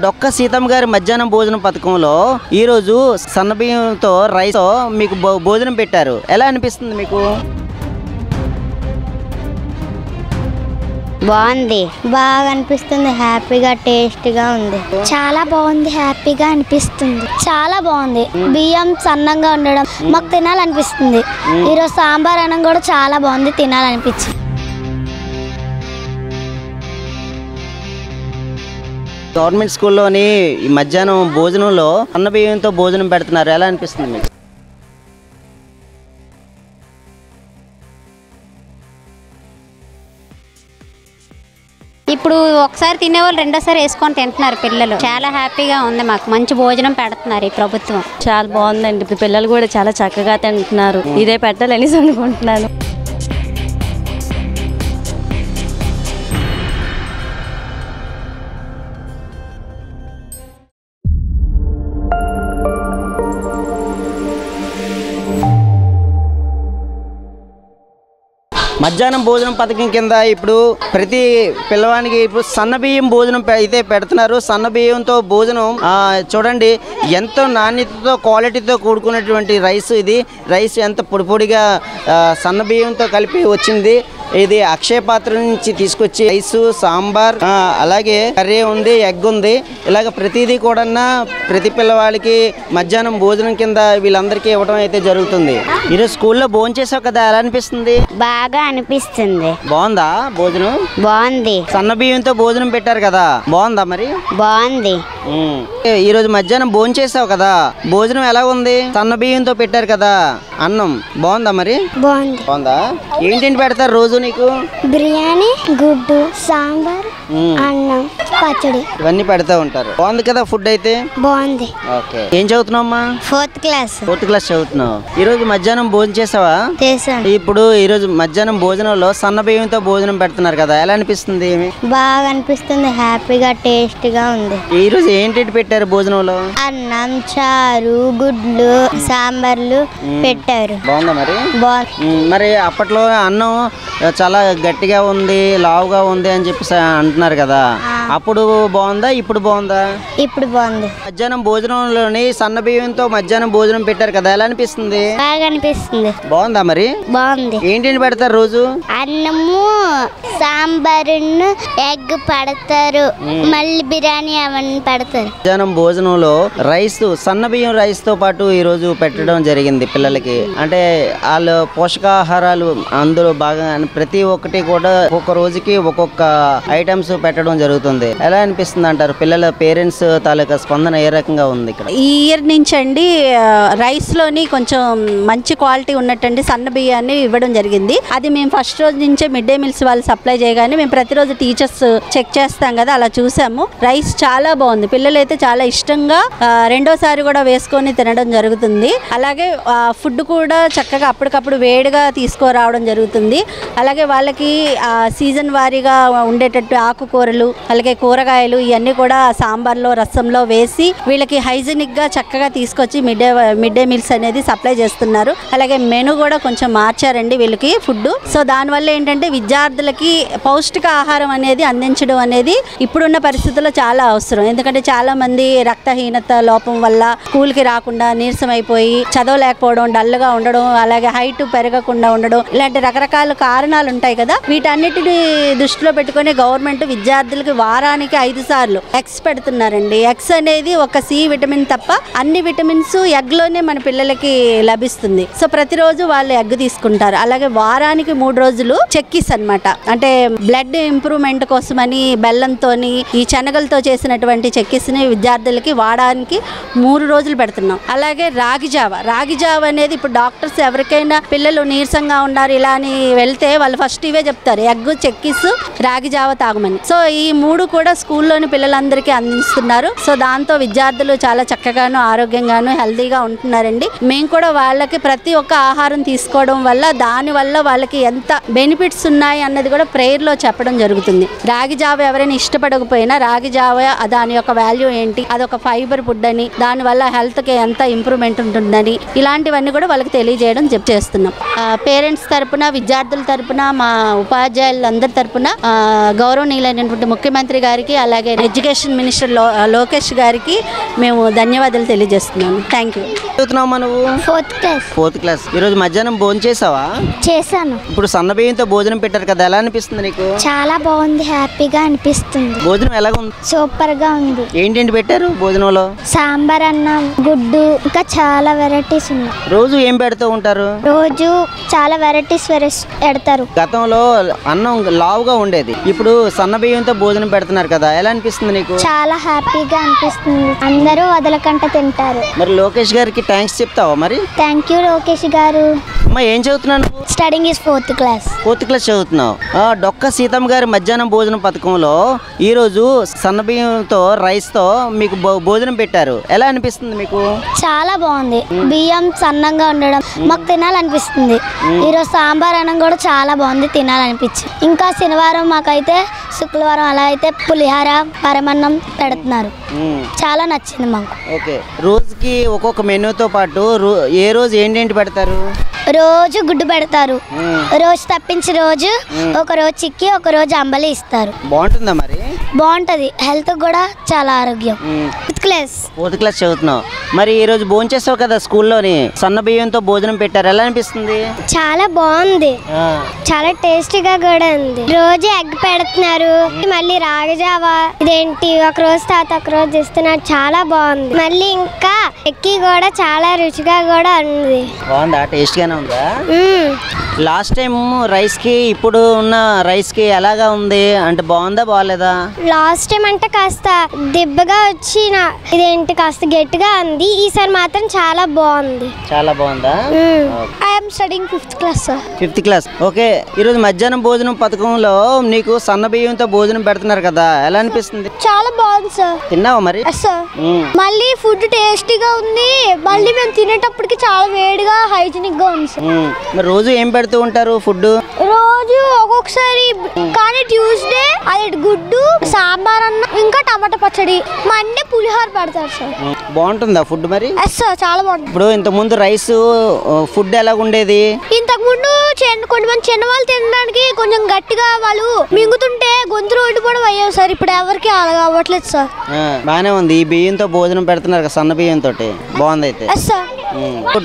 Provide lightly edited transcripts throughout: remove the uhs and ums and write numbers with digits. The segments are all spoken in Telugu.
డొక్క సీతమ్మ గారి మధ్యాహ్నం భోజనం పథకంలో ఈరోజు సన్నబియ్యంతో రైస్ మీకు భోజనం పెట్టారు. ఎలా అనిపిస్తుంది మీకు? బాగుంది, బాగా అనిపిస్తుంది. హ్యాపీగా టేస్ట్గా ఉంది. చాలా బాగుంది, హ్యాపీగా అనిపిస్తుంది. చాలా బాగుంది. బియ్యం సన్నంగా ఉండడం మాకు తినాలనిపిస్తుంది. ఈరోజు సాంబార్ అన్నం కూడా చాలా బాగుంది, తినాలనిపించింది. గవర్నమెంట్ స్కూల్లోని ఈ మధ్యాహ్నం భోజనంలో సన్నబియ్యంతో భోజనం పెడుతున్నారు. ఎలా అనిపిస్తుంది మీకు? ఇప్పుడు ఒకసారి తినేవాళ్ళు రెండోసారి వేసుకొని తింటున్నారు పిల్లలు. చాలా హ్యాపీగా ఉంది. మాకు మంచి భోజనం పెడుతున్నారు ఈ ప్రభుత్వం. చాలా బాగుందండి. ఇప్పుడు పిల్లలు కూడా చాలా చక్కగా తింటున్నారు. ఇదే పెట్టాలని అనుకుంటున్నాను. మధ్యాహ్నం భోజనం పథకం కింద ఇప్పుడు ప్రతి పిల్లవానికి ఇప్పుడు సన్నబియ్యం భోజనం అయితే పెడుతున్నారు. సన్నబియ్యంతో భోజనం చూడండి, ఎంతో నాణ్యతతో క్వాలిటీతో కూడుకున్నటువంటి రైస్. ఇది రైస్ ఎంత పొడిగా సన్నబియ్యంతో కలిపి వచ్చింది. ఇది అక్షయ పాత్ర నుంచి తీసుకొచ్చి రైస్, సాంబార్, అలాగే కర్రీ ఉంది, ఎగ్ ఉంది. ఇలాగ ప్రతిదీ కూడా ప్రతి పిల్లవాడికి మధ్యాహ్నం భోజనం కింద వీళ్ళందరికీ ఇవ్వడం అయితే జరుగుతుంది. ఈరోజు స్కూల్లో భోజనం చేసావు కదా, ఎలా అనిపిస్తుంది? బాగా అనిపిస్తుంది. బాగుందా భోజనం? బాగుంది. సన్న బియ్యంతో భోజనం పెట్టారు కదా, బాగుందా మరి? బాగుంది. ఈరోజు మధ్యాహ్నం భోజనం చేసావు కదా, భోజనం ఎలా ఉంది? సన్న బియ్యంతో పెట్టారు కదా అన్నం, బాగుందా మరి? బాగుంది. బాగుందా? ఏంటేంటి పెడతారు రోజు నీకు? బిర్యానీ, గుడ్డు, సాంబార్, అన్నం, పచ్చడి ఇవన్నీ పెడతా ఉంటారు. బాగుంది కదా ఫుడ్ అయితే? బాగుంది. ఓకే. ఏం చదువుతున్నావు అమ్మా? 4th class. 4th క్లాస్ చదువుతున్నావు. ఈరోజు మధ్యాహ్నం భోజనం చేసావా? చేశాను. ఇప్పుడు ఈరోజు మధ్యాహ్నం భోజనంలో సన్న బియ్యంతో భోజనం పెడుతున్నారు కదా, ఎలా అనిపిస్తుంది? బాగా అనిపిస్తుంది. హ్యాపీగా టేస్ట్గా ఉంది. ఈరోజు ఏంటి పెట్టారు భోజనంలో? అన్నం, చారు, గుడ్లు, సాంబార్లు పెట్టారు. బాగుందా మరి? బాగుంది. మరి అప్పట్లో అన్నం చాలా గట్టిగా ఉంది, లావుగా ఉంది అని చెప్పి అంటున్నారు కదా, అప్పుడు బాగుందా ఇప్పుడు బాగుందా? ఇప్పుడు బాగుంది. మధ్యాహ్నం భోజనంలోని సన్న బియ్యంతో మధ్యాహ్నం భోజనం పెట్టారు కదా, ఎలా అనిపిస్తుంది? బాగా అనిపిస్తుంది. బాగుందా మరి? బాగుంది. ఏంటేంటి పెడతారు రోజు? అన్నము, సాంబారు, ఎగ్ పెడతారు, మళ్ళీ బిర్యానీ అవన్నీ పెడతారు. మధ్యాహ్నం భోజనంలో రైస్, సన్న బియ్యం రైస్ తో పాటు ఈ రోజు పెట్టడం జరిగింది పిల్లలకి. అంటే వాళ్ళు పోషకాహారాలు అందులో బాగా ప్రతి ఒక్కటి కూడా ఒక్కొక్క రోజుకి ఒక్కొక్క ఐటమ్స్ పెట్టడం జరుగుతుంది. ఎలా అనిపిస్తుంది అంటారు? పిల్లల పేరెంట్స్ తాలూకా స్పందన ఏ రకంగా ఉంది ఇక్కడ? ఈ ఇయర్ నుంచి అండి రైస్ లోని కొంచెం మంచి క్వాలిటీ ఉన్నట్టండి సన్న బియ్యాన్ని ఇవ్వడం జరిగింది. అది మేము ఫస్ట్ రోజు నుంచే మిడ్ డే మీల్స్ వాళ్ళు సప్లై చేయగానే మేము ప్రతిరోజు టీచర్స్ చెక్ చేస్తాం కదా, అలా చూసాము. రైస్ చాలా బాగుంది. పిల్లలు అయితే చాలా ఇష్టంగా రెండోసారి కూడా వేసుకొని తినడం జరుగుతుంది. అలాగే ఫుడ్ కూడా చక్కగా అప్పటికప్పుడు వేడిగా తీసుకురావడం జరుగుతుంది. అలాగే వాళ్ళకి సీజన్ వారీగా ఉండేటట్టు ఆకుకూరలు, అలాగే కూరగాయలు ఇవన్నీ కూడా సాంబార్లో, రసంలో వేసి వీళ్ళకి హైజీనిక్ గా చక్కగా తీసుకొచ్చి మిడ్ డే మీల్స్ అనేది సప్లై చేస్తున్నారు. అలాగే మెను కూడా కొంచెం మార్చారండి వీళ్ళకి ఫుడ్. సో దానివల్ల ఏంటంటే విద్యార్థులకి పౌష్టిక ఆహారం అనేది అందించడం అనేది ఇప్పుడున్న పరిస్థితుల్లో చాలా అవసరం. ఎందుకంటే చాలా మంది రక్తహీనత లోపం వల్ల స్కూల్కి రాకుండా నీరసం అయిపోయి చదవలేకపోవడం, డల్గా ఉండడం, అలాగే హైట్ పెరగకుండా ఉండడం, ఇలాంటి రకరకాల కారణాలు ఉంటాయి కదా. వీటన్నిటిని దృష్టిలో పెట్టుకుని గవర్నమెంట్ విద్యార్థులకి వారానికి 5 సార్లు ఎగ్స్ పెడుతున్నారండి. ఎగ్స్ అనేది ఒక సి విటమిన్ తప్ప అన్ని విటమిన్స్ ఎగ్ లోనే మన పిల్లలకి లభిస్తుంది. సో ప్రతిరోజు వాళ్ళు ఎగ్ తీసుకుంటారు. అలాగే వారానికి 3 రోజులు చెక్కిస్ అన్నమాట. అంటే బ్లడ్ ఇంప్రూవ్మెంట్ కోసమని బెల్లంతోని ఈ శనగలతో చేసినటువంటి చెక్కిస్ ని విద్యార్థులకి వారానికి 3 రోజులు పెడుతున్నాం. అలాగే రాగి జావ అనేది ఇప్పుడు డాక్టర్స్ ఎవరికైనా పిల్లలు నీరసంగా ఉన్నారు ఇలా అని వెళ్తే వాళ్ళు ఫస్ట్ ఇవే చెప్తారు, ఎగ్, చెక్కిస్, రాగి జావ తాగమని. సో ఈ 3 కూడా స్కూల్లోని పిల్లలందరికీ అందిస్తున్నారు. సో దాంతో విద్యార్థులు చాలా చక్కగాను ఆరోగ్యంగాను హెల్దీగా ఉంటున్నారండి. మేము కూడా వాళ్ళకి ప్రతి ఒక్క ఆహారం తీసుకోవడం వల్ల దానివల్ల వాళ్ళకి ఎంత బెనిఫిట్స్ ఉన్నాయి అన్నది కూడా ప్రేయర్లో చెప్పడం జరుగుతుంది. రాగి జావ ఎవరైనా ఇష్టపడకపోయినా రాగి జావ దాని యొక్క వాల్యూ ఏంటి, అదొక ఫైబర్ ఫుడ్ అని, దానివల్ల హెల్త్కి ఎంత ఇంప్రూవ్మెంట్ ఉంటుందని, ఇలాంటివన్నీ కూడా వాళ్ళకి తెలియజేయడం చేస్తున్నాం. పేరెంట్స్ తరపున, విద్యార్థుల తరపున తరపున మా ఉపాధ్యాయులందరి తరపున గౌరవనీయులైనటువంటి ముఖ్యమంత్రి గారికి అలాగే ఎడ్యుకేషన్ మినిస్టర్ లోకేష్ గారికి మేము ధన్యవాదాలు తెలియజేస్తున్నాము. Thank you. చదువుతున్నావా నువ్వు? 4th class. 4th class. ఈరోజు మధ్యాహ్నం భోజనం చేసావా? చేశాను. ఇప్పుడు సన్న బియ్యంతో భోజనం పెట్టారు కదా, ఎలా అనిపిస్తుంది నీకు? చాలా బాగుంది, హ్యాపీగా అనిపిస్తుంది. భోజనం ఎలాగ ఉంది? సూపర్ గా ఉంది. ఏంటేంటి పెట్టారు భోజనంలో? సాంబార్ అన్నం, గుడ్డు, ఇంకా చాలా వెరైటీస్ ఉన్నాయి. రోజు ఏం పెడుతూ ఉంటారు? రోజు చాలా వెరైటీస్ పెడతారు. గతంలో అన్నం లావుగా ఉండేది, ఇప్పుడు సన్న బియ్యంతో భోజనం పెడుతున్నారు కదా, ఎలా అనిపిస్తుంది నీకు? చాలా హ్యాపీగా అనిపిస్తుంది. అందరూ వదలకంట తింటారు. మరి లోకేష్ గారికి థ్యాంక్స్ చెప్తావా మరి? థ్యాంక్ యూ లోకేష్ గారు. అమ్మా ఏం చదువుతున్నావు నువ్వు? Studying is 4th class. 4th class చదువుతున్నావు. డొక్క సీతమ్మ గారి మధ్యాహ్నం భోజనం పథకంలో ఈరోజు సన్న బియ్యంతో రైస్తో మీకు భోజనం పెట్టారు, ఎలా అనిపిస్తుంది మీకు? చాలా బాగుంది. బియ్యం సన్నంగా ఉండడం మాకు తినాలనిపిస్తుంది. ఈరోజు సాంబార్ అన్నం కూడా చాలా బాగుంది, తినాలనిపించింది. ఇంకా శనివారం మాకైతే, శుక్రవారం అలా అయితే పులిహార పరమన్నం పెడుతున్నారు. చాలా నచ్చింది మాకు. ఓకే, రోజుకి ఒక్కొక్క మెనూతో పాటు ఏ రోజు ఏంటేంటి పెడతారు? రోజు గుడ్డు పెడతారు, రోజు తప్పించి రోజు ఒక రోజు చిక్కి ఒక రోజు అంబలి ఇస్తారు. బాగుంటుందా మరి? బాగుంటది, హెల్త్ కూడా చాలా ఆరోగ్యం. 5th class. 4th క్లాస్ చదువుతున్నావు. మరి ఈ రోజు భోజనం చేస్తావు కదా స్కూల్లోని, సన్న బియ్యంతో భోజనం పెట్టారు, ఎలా అనిపిస్తుంది? చాలా బాగుంది, చాలా టేస్టీగా కూడా ఉంది. రోజు ఎగ్ పెడుతున్నారు, మళ్ళీ రాగజావా ఇదేంటి ఒక రోజు తాత ఒక రోజు ఇస్తున్నారు, చాలా బాగుంది. మళ్ళీ ఇంకా ఎక్కి కూడా చాలా రుచిగా కూడా ఉంది. బాగుందా? టేస్ట్గానే ఉందా? లాస్ట్ టైం రైస్కి ఇప్పుడు ఉన్న రైస్కి ఎలాగా ఉంది అంటే, బాగుందా బాగాలేదా? లాస్ట్ టైం అంటే కాస్త దిబ్బగా వచ్చిన ఇదేంటి కాస్త గట్టిగా ఉంది, ఈసారి మాత్రం చాలా బాగుంది. చాలా బాగుందా? I'm studying 5th class. 5th class. Okay, ఈరోజు మధ్యాహ్నం భోజనం పథకంలో నీకు సన్న బియ్యంతో భోజనం పెడుతున్నారు కదా, ఎలా అనిపిస్తుంది? చాలా బాగుంది సార్. తిన్నావా మరి? మళ్ళీ ఫుడ్ టేస్టీగా ఉంది, మళ్ళీ మేము తినేటప్పటికి చాలా వేడిగా హైజీనిక్ గా ఉంది సార్. మరి రోజు ఏం పెడుతూ ఉంటారు ఫుడ్? రోజు ఒక్కొక్కసారి, కానీ ట్యూస్డే అది గుడ్డు సాంబార్ అన్నం ఇంకా టమాటా పచ్చడి, మండే పులిహోర పెడతారు సార్. బాగుంటుందా ఫుడ్ మరి? సార్ చాలా బాగుంటుంది. ఇప్పుడు ఇంత ముందు రైస్ ఫుడ్ ఎలా ఉండేది? ఇంతకు ముందు కొంతమంది చిన్న వాళ్ళు తినడానికి కొంచెం గట్టిగా వాళ్ళు మింగుతుంటే గొంతులు ఓడిపోవడం అయ్యావు సార్, ఇప్పుడు ఎవరికి అలా అవ్వట్లేదు సార్. బాగానే ఉంది. ఈ బియ్యంతో భోజనం పెడుతున్నారు కదా, సన్న బియ్యంతో, బాగుంది. అయితే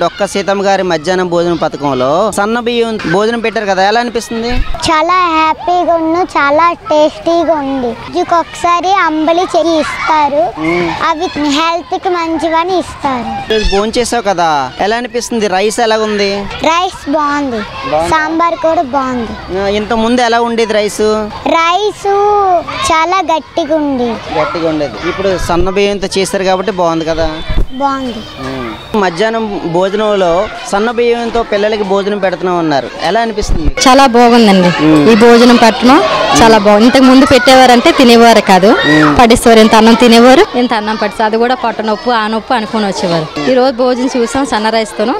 డొక్క సీతమ్మ గారి మధ్యాహ్నం భోజనం పథకంలో సన్న బియ్యం భోజనం పెట్టారు కదా, ఎలా అనిపిస్తుంది? చాలా హ్యాపీగా ఉంది, చాలా టేస్టీగా ఉంది. ఒకసారి అంబలి చెయ్యి ఇస్తారు, అవి హెల్త్ కి మంచిగానే ఇస్తారు. భోజనం చేసావు కదా, ఎలా అనిపిస్తుంది? రైస్ ఎలా ఉంది? రైస్ బాగుంది, సాంబార్ కూడా బాగుంది. ఇంత ముందు ఎలా ఉండేది రైస్? రైస్ చాలా గట్టిగా ఉండేది, ఇప్పుడు సన్న బియ్యంతో చేశారు కాబట్టి బాగుంది కదా. బాగుంది. మధ్యాహ్నం భోజనంలో సన్న బియ్యంతో పిల్లలకి భోజనం పెడుతున్నాం అన్నారు, ఎలా అనిపిస్తుంది? చాలా బాగుందండి ఈ భోజనం పెట్టడం, చాలా బాగుంది. ఇంతకు ముందు పెట్టేవారంటే తినేవారు కాదు, పడిస్తారు. ఇంత అన్నం తినేవారు, ఇంత అన్నం పడితే అది కూడా పొట్ట నొప్పు ఆ నొప్పు అనుకుని వచ్చేవారు. ఈ రోజు భోజనం చూసాం సన్న రైస్ తోను,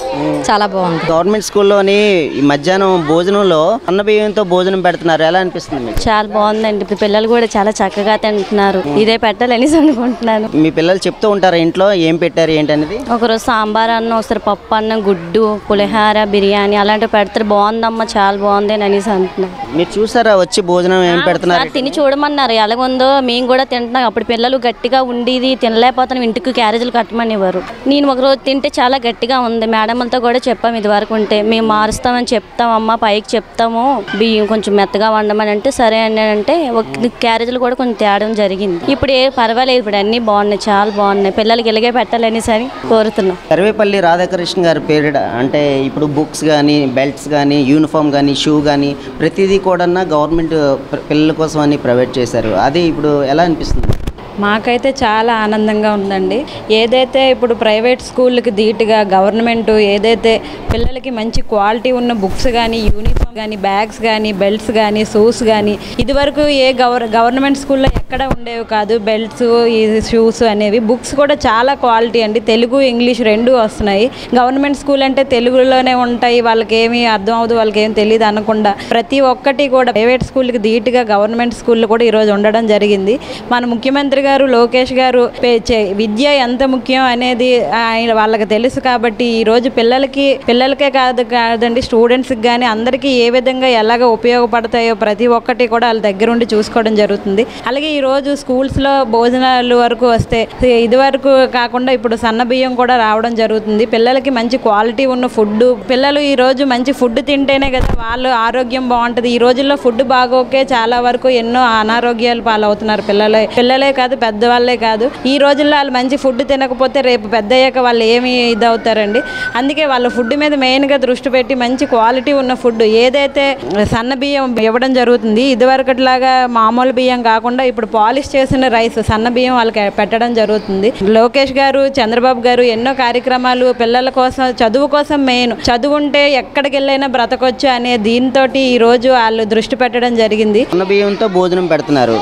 చాలా బాగుంది. గవర్నమెంట్ స్కూల్లోని ఈ మధ్యాహ్నం భోజనంలో సన్న బియ్యంతో భోజనం పెడుతున్నారు, ఎలా అనిపిస్తుంది మీకు? చాలా బాగుందండి. ఇప్పుడు పిల్లలు కూడా చాలా చక్కగా తింటున్నారు, ఇదే పెట్టాలని అనుకుంటున్నాను. మీ పిల్లలు చెప్తూ ఉంటారు ఇంట్లో ఏం పెట్టారు ఏంటనేది? ఒకరోజు సాంబార్ అన్నం, ఒకసారి పప్పు అన్నం, గుడ్డు, పులిహార, బిర్యానీ అలాంటివి పెడతారు. బాగుందమ్మా, చాలా బాగుంది అని అనేసి అంటున్నారు. మీరు చూసారా వచ్చి భోజనం ఏం పెడుతున్నారు? తిని చూడమన్నారు ఎలాగుందో, మేము కూడా తింటున్నాం. అప్పుడు పిల్లలు గట్టిగా ఉండేది, తినలేకపోతున్నాం, ఇంటికి క్యారేజీలు కట్టమనేవారు. నేను ఒకరోజు తింటే చాలా గట్టిగా ఉంది, మేడమ్లతో కూడా చెప్పాము, ఇది వరకు ఉంటే మేము మారుస్తామని చెప్తామమ్మా, పైకి చెప్తాము బియ్యం కొంచెం మెత్తగా వండమని అంటే సరే అని అంటే క్యారేజీలు కూడా కొంచెం తేడం జరిగింది. ఇప్పుడు పర్వాలేదు, ఇప్పుడు అన్నీ బాగున్నాయి, చాలా బాగున్నాయి. పిల్లలకి ఇలాగే పెట్టాలని సరి కోరుతున్నాం. సర్వేపల్లి రాధాకృష్ణ గారి పేరిట అంటే ఇప్పుడు బుక్స్ కానీ, బెల్ట్స్ కానీ, యూనిఫామ్ కానీ, షూ కానీ ప్రతిదీ కూడా గవర్నమెంట్ పిల్లల కోసం అని ప్రొవైడ్ చేశారు, అది ఇప్పుడు ఎలా అనిపిస్తుంది? మాకైతే చాలా ఆనందంగా ఉందండి. ఏదైతే ఇప్పుడు ప్రైవేట్ స్కూళ్ళకి ధీటుగా గవర్నమెంట్ ఏదైతే పిల్లలకి మంచి క్వాలిటీ ఉన్న బుక్స్ కానీ, యూనిఫామ్ కానీ, బ్యాగ్స్ కానీ, బెల్ట్స్ కానీ, షూస్ కానీ, ఇదివరకు ఏ గవర్నమెంట్ స్కూల్లో ఎక్కడ ఉండేవి కాదు బెల్ట్స్, ఈ షూస్ అనేవి. బుక్స్ కూడా చాలా క్వాలిటీ అండి, తెలుగు ఇంగ్లీష్ రెండు వస్తున్నాయి. గవర్నమెంట్ స్కూల్ అంటే తెలుగులోనే ఉంటాయి, వాళ్ళకి ఏమీ అర్థం అవ్వదు, వాళ్ళకి ఏమి తెలియదు అనకుండా ప్రతి ఒక్కటి కూడా ప్రైవేట్ స్కూల్కి ధీటుగా గవర్నమెంట్ స్కూల్లో కూడా ఈరోజు ఉండడం జరిగింది. మన ముఖ్యమంత్రి గారు గారు లోకేష్ గారు విద్య ఎంత ముఖ్యం అనేది వాళ్ళకి తెలుసు కాబట్టి ఈరోజు పిల్లలకే కాదండి స్టూడెంట్స్కి కానీ అందరికీ ఏ విధంగా ఎలాగ ఉపయోగపడతాయో ప్రతి ఒక్కటి కూడా వాళ్ళ దగ్గరుండి చూసుకోవడం జరుగుతుంది. అలాగే ఈరోజు స్కూల్స్లో భోజనాలు వరకు వస్తే ఇదివరకు కాకుండా ఇప్పుడు సన్న బియ్యం కూడా రావడం జరుగుతుంది. పిల్లలకి మంచి క్వాలిటీ ఉన్న ఫుడ్, పిల్లలు ఈరోజు మంచి ఫుడ్ తింటేనే కదా వాళ్ళు ఆరోగ్యం బాగుంటుంది. ఈ రోజుల్లో ఫుడ్ బాగోకే చాలా వరకు ఎన్నో అనారోగ్యాలు పాలవుతున్నారు పిల్లలే కాదు పెద్దవాళ్ళే కాదు. ఈ రోజుల్లో వాళ్ళు మంచి ఫుడ్ తినకపోతే రేపు పెద్ద అయ్యాక వాళ్ళు ఏమి ఇదవుతారండి. అందుకే వాళ్ళ ఫుడ్ మీద మెయిన్గా దృష్టి పెట్టి మంచి క్వాలిటీ ఉన్న ఫుడ్ ఏదైతే సన్న బియ్యం ఇవ్వడం జరుగుతుంది. ఇదివరకట్లాగా మామూలు బియ్యం కాకుండా ఇప్పుడు పాలిష్ చేసిన రైస్ సన్న బియ్యం వాళ్ళకి పెట్టడం జరుగుతుంది. లోకేష్ గారు చంద్రబాబు గారు ఎన్నో కార్యక్రమాలు పిల్లల కోసం చదువు కోసం మెయిన్ చదువు ఉంటే ఎక్కడికి వెళ్ళైనా బ్రతకొచ్చు అనే దీంతో ఈ రోజు వాళ్ళు దృష్టి పెట్టడం జరిగింది. సన్న బియ్యంతో భోజనం పెడుతున్నారు.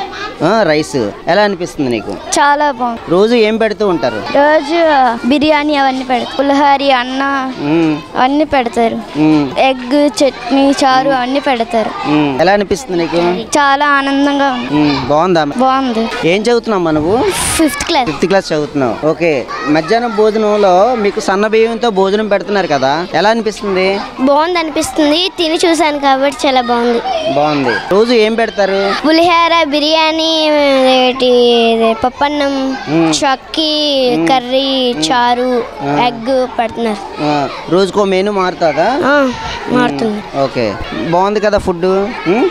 రైస్ ఎలా అనిపిస్తుంది నీకు? చాలా బాగుంది. రోజు ఏం పెడుతూ ఉంటారు? రోజు బిర్యానీ అవన్నీ పెడతారు, పులిహోర అన్న అవన్నీ పెడతారు, ఎగ్ చట్నీ చారు అన్ని పెడతారు. ఎలా అనిపిస్తుంది నీకు? చాలా ఆనందంగా ఉంది. బాగుందా? బాగుంది. ఏం చదువుతున్నావు నువ్వు? 5th class. 5th క్లాస్ చదువుతున్నావు. ఓకే, మధ్యాహ్నం భోజనంలో మీకు సన్న బియ్యంతో భోజనం పెడుతున్నారు కదా, ఎలా అనిపిస్తుంది? బాగుంది అనిపిస్తుంది. తిని చూసాను కాబట్టి చాలా బాగుంది. బాగుంది. రోజు ఏం పెడతారు? పులిహోర, బిర్యానీ, పప్పన్నం, చక్కీ, కర్రీ, చారు, ఎగ్ పెడుతున్నారు. రోజుకో మెనూ మారుతుందా? మారుతుంది. ఓకే, బాగుంది కదా ఫుడ్?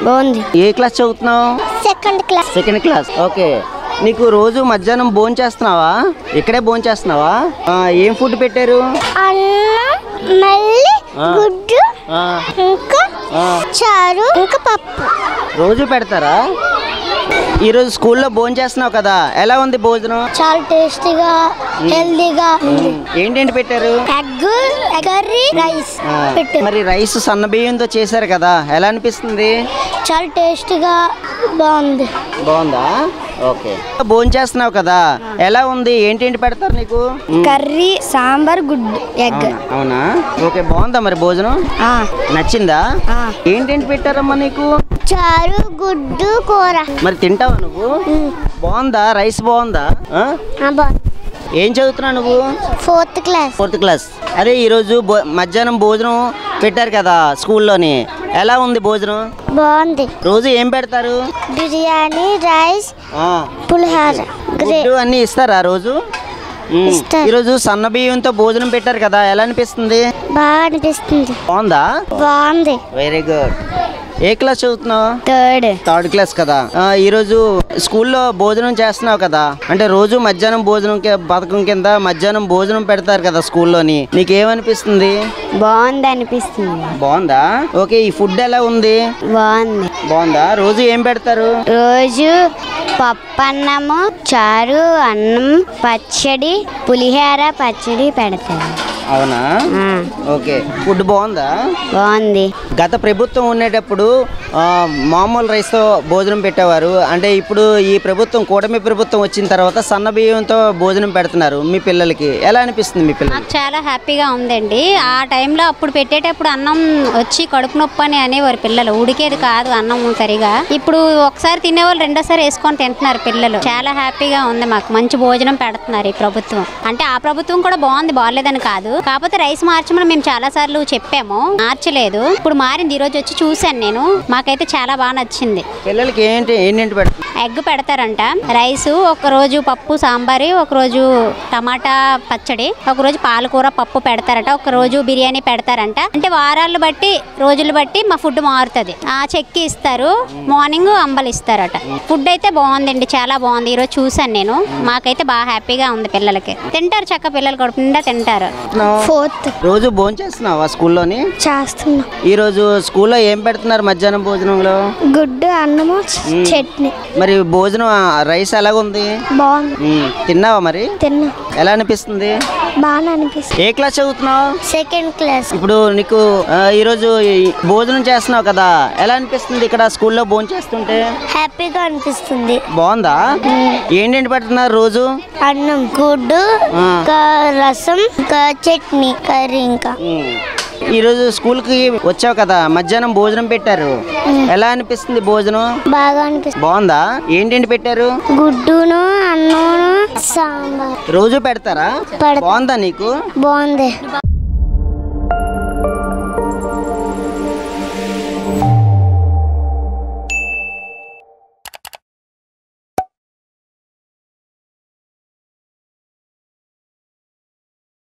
బాగుంది. ఏ క్లాస్ చదువుతున్నావు? 2nd class. 2nd class. Okay, నీకు రోజు మధ్యాహ్నం భోజనం చేస్తున్నావా? ఇక్కడే భోజనం చేస్తున్నావా? ఏం ఫుడ్ పెట్టారు? అన్నం, మళ్ళీ గుడ్డు, ఇంకా చారు, ఇంకా పప్పు. రోజు పెడతారా? ఈరోజు స్కూల్లో భోజనం చేస్తున్నావు కదా, ఎలా ఉంది భోజనం? చాలా టేస్టీగా, హెల్దీగా ఉంది. ఏంటేంటి పెట్టారు? ఎగ్, కర్రీ, రైస్ పెట్టారు. మరి రైస్ సన్న బియ్యంతో చేశారు కదా, ఎలా అనిపిస్తుంది? చాలా టేస్టీగా బాగుంది. బాగుందా? ఓకే, భోజనం చేస్తున్నావు కదా, ఎలా ఉంది? ఏంటేంటి పెడతారు నీకు? కర్రీ, సాంబార్, గుడ్డు, ఎగ్. అవునా? ఓకే, బాగుందా మరి భోజనం? నచ్చిందా? ఏంటేంటి పెట్టారమ్మా నీకు? చారు, గుడ్డు, కూర. మరి తింటావా నువ్వు? బాగుందా? రైస్ బాగుందా? ఏం చదువుతున్నావు నువ్వు? 4th class. 4th class. అదే ఈరోజు మధ్యాహ్నం భోజనం పెట్టారు కదా స్కూల్లోని, ఎలా ఉంది భోజనం? బాగుంది. రోజు ఏం పెడతారు? బిర్యానీ, రైస్, పులిహోర, గుడ్డు అన్నీ ఇస్తారా రోజు? ఈరోజు సన్న బియ్యంతో భోజనం పెట్టారు కదా, ఎలా అనిపిస్తుంది? బాగా అనిపిస్తుంది. బాగుందా? బాగుంది. Very good. ఏ క్లాస్ చదువుతున్నావు? 3rd క్లాస్ కదా. ఈరోజు స్కూల్లో భోజనం చేస్తున్నావు కదా, అంటే రోజు మధ్యాహ్నం భోజనం పథకం కింద మధ్యాహ్నం భోజనం పెడతారు కదా స్కూల్లోని, నీకేమనిపిస్తుంది? బాగుంది అనిపిస్తుంది. బాగుందా? ఓకే, ఈ ఫుడ్ ఎలా ఉంది? బాగుంది. బాగుందా? రోజు ఏం పెడతారు? రోజు పప్పన్నము, చారు, అన్నం, పచ్చడి, పులిహోర, పచ్చడి పెడతారు. అవునా? ఓకే, ఫుడ్ బాగుందా? బాగుంది. గత ప్రభుత్వం ఉండేటప్పుడు మామూలు రైస్తో భోజనం పెట్టేవారు, అంటే ఇప్పుడు ఈ ప్రభుత్వం కూటమి ప్రభుత్వం వచ్చిన తర్వాత సన్న బియ్యంతో భోజనం పెడుతున్నారు. మీ పిల్లలకి ఎలా అనిపిస్తుంది? మీ పిల్లలు? నాకు చాలా హ్యాపీగా ఉందండి. ఆ టైంలో అప్పుడు పెట్టేటప్పుడు అన్నం వచ్చి కడుపు నొప్పి అని అనేవారు పిల్లలు, ఉడికేది కాదు అన్నం సరిగా. ఇప్పుడు ఒకసారి తినేవాళ్ళు రెండోసారి వేసుకొని తింటున్నారు పిల్లలు. చాలా హ్యాపీగా ఉంది మాకు. మంచి భోజనం పెడుతున్నారు ఈ ప్రభుత్వం. అంటే ఆ ప్రభుత్వం కూడా బాగుంది, బాగలేదని కాదు, కాకపోతే రైస్ మార్చమని మేము చాలా సార్లు చెప్పాము, మార్చలేదు. ఇప్పుడు మారింది. ఈ రోజు వచ్చి చూసాను నేను, మాకైతే చాలా బాగా నచ్చింది. పిల్లలకి ఏంటి పెడతారు? ఎగ్ పెడతారంట, రైస్, ఒక రోజు పప్పు సాంబారు, ఒక రోజు టమాటా పచ్చడి, ఒక రోజు పాలకూర పప్పు పెడతారట, ఒక రోజు బిర్యానీ పెడతారంట. అంటే వారాలు బట్టి రోజులు బట్టి మా ఫుడ్ మారుతుంది. చెక్కి ఇస్తారు, మార్నింగ్ అంబలి ఇస్తారట. ఫుడ్ అయితే బాగుందండి, చాలా బాగుంది. ఈరోజు చూసాను నేను, మాకైతే బాగా హ్యాపీగా ఉంది. పిల్లలకి తింటారు, చక్క పిల్లలు కడుపు నిండా తింటారు. 4th. రోజు భోజనం చేస్తున్నావా స్కూల్లోని? చేస్తున్నా. ఈ రోజు స్కూల్లో ఏం పెడుతున్నారు మధ్యాహ్నం భోజనంలో? గుడ్డు, అన్నము, చట్నీ. మరి భోజనం రైస్ ఎలాగుంది? బాగుంది. తిన్నావా మరి? తిన్నా. ఎలా అనిపిస్తుంది? బాగా అనిపిస్తుంది. ఏ క్లాస్ చదువుతున్నావు? 2nd class. ఇప్పుడు నీకు ఈరోజు భోజనం చేస్తున్నావు కదా, ఎలా అనిపిస్తుంది ఇక్కడ స్కూల్లో భోజనం చేస్తుంటే? హ్యాపీగా అనిపిస్తుంది. బాగుందా? ఏంటంటే పెడుతున్నారు రోజు? అన్నం, గుడ్డు, రసం, చట్నీ, కర్రీ, ఇంకా ఈ రోజు స్కూల్ కి వచ్చావు కదా, మధ్యాహ్నం భోజనం పెట్టారు, ఎలా అనిపిస్తుంది భోజనం? బాగా అనిపిస్తుంది. బాగుందా? ఏంటంటి పెట్టారు? గుడ్డును, అన్నము, సాంబార్. రోజు పెడతారా? బాగుందా నీకు? బాగుంది.